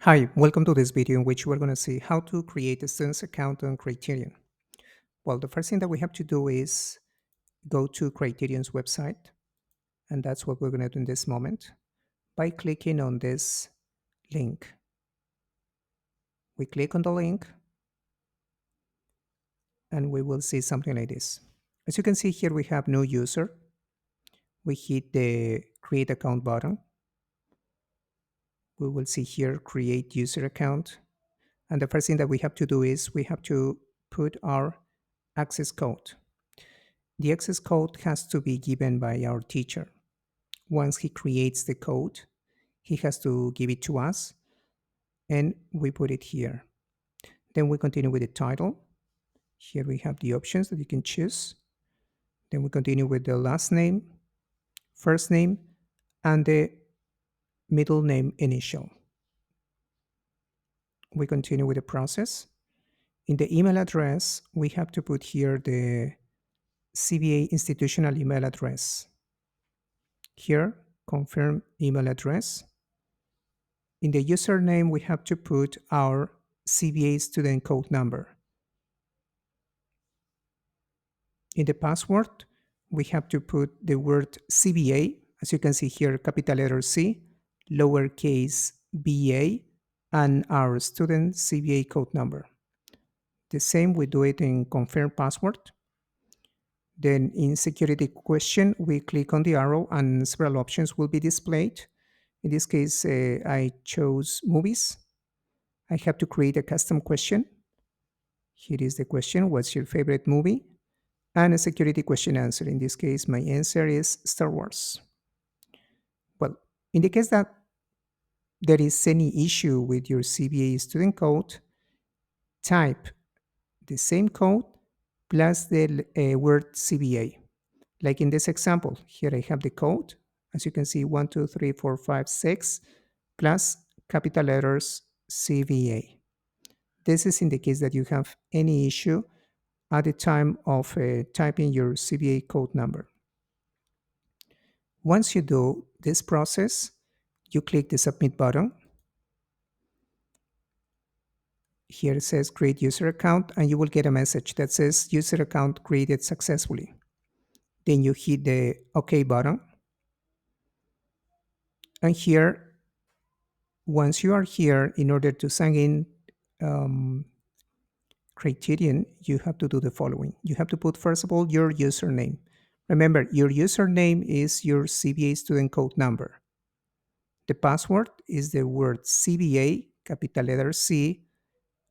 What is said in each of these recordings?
Hi, welcome to this video in which we're going to see how to create a student's account on Criterion. Well, the first thing that we have to do is go to Criterion's website, and that's what we're going to do in this moment by clicking on this link. We click on the link, and we will see something like this. As you can see here, we have new user. We hit the create account button. We will see here create user account. And the first thing that we have to do is we have to put our access code. The access code has to be given by our teacher. Once he creates the code, he has to give it to us, and we put it here. Then we continue with the title. Here we have the options that you can choose. Then we continue with the last name, first name, and the middle name initial. We continue with the process. In the email address, we have to put here the CBA institutional email address. Here, confirm email address. In the username, we have to put our CBA student code number. In the password, we have to put the word CBA, as you can see here, capital letter C, lowercase ba, and our student CBA code number. The same, we do it in confirm password. Then in security question, we click on the arrow and several options will be displayed. In this case, I chose movies. I have to create a custom question. Here is the question, what's your favorite movie? And a security question answer. In this case, my answer is Star Wars. Well, in the case that there is any issue with your CBA student code, type the same code plus the word CBA. Like in this example, here I have the code. As you can see, 1, 2, 3, 4, 5, 6, plus capital letters CBA. This is in the case that you have any issue at the time of typing your CBA code number. Once you do this process, you click the submit button. Here it says create user account, and you will get a message that says user account created successfully. Then you hit the OK button. And here, once you are here, in order to sign in Criterion, you have to do the following. You have to put, first of all, your username. Remember, your username is your CBA student code number. The password is the word CBA, capital letter C,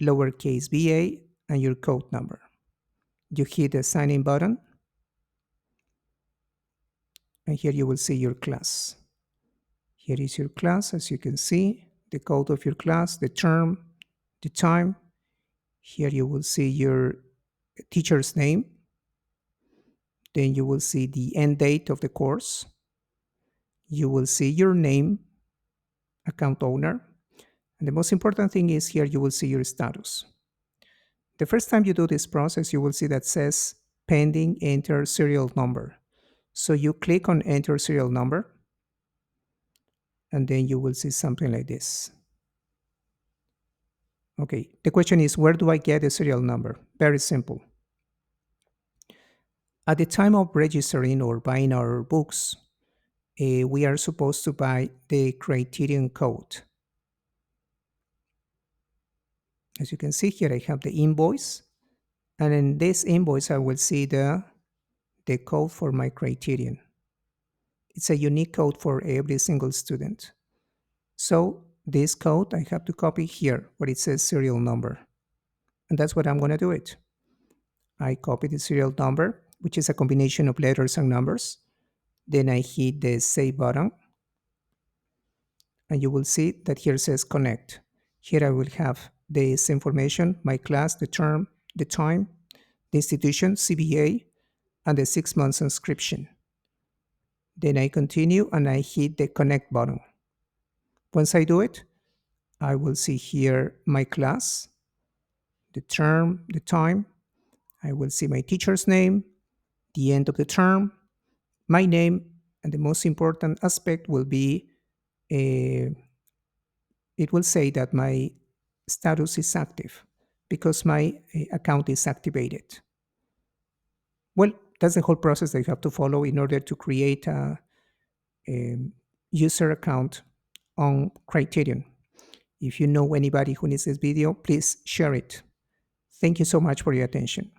lowercase ba, and your code number. You hit the sign in button, and here you will see your class. Here is your class, as you can see, the code of your class, the term, the time. Here you will see your teacher's name. Then you will see the end date of the course. You will see your name, account owner. And the most important thing is here you will see your status. The first time you do this process, you will see that says pending enter serial number. So you click on enter serial number, and then you will see something like this. Okay, the question is, where do I get the serial number? Very simple. At the time of registering or buying our books, we are supposed to buy the Criterion code. As you can see here, I have the invoice, and in this invoice, I will see the code for my Criterion. It's a unique code for every single student. So this code, I have to copy here where it says serial number. And that's what I'm going to do it. I copy the serial number, which is a combination of letters and numbers. Then I hit the save button. And you will see that here says connect. Here I will have this information, my class, the term, the time, the institution, CBA, and the 6 months inscription. Then I continue and I hit the connect button. Once I do it, I will see here my class, the term, the time. I will see my teacher's name, the end of the term, my name, and the most important aspect will be it will say that my status is active because my account is activated. Well, that's the whole process that you have to follow in order to create a user account on Criterion. If you know anybody who needs this video, please share it. Thank you so much for your attention.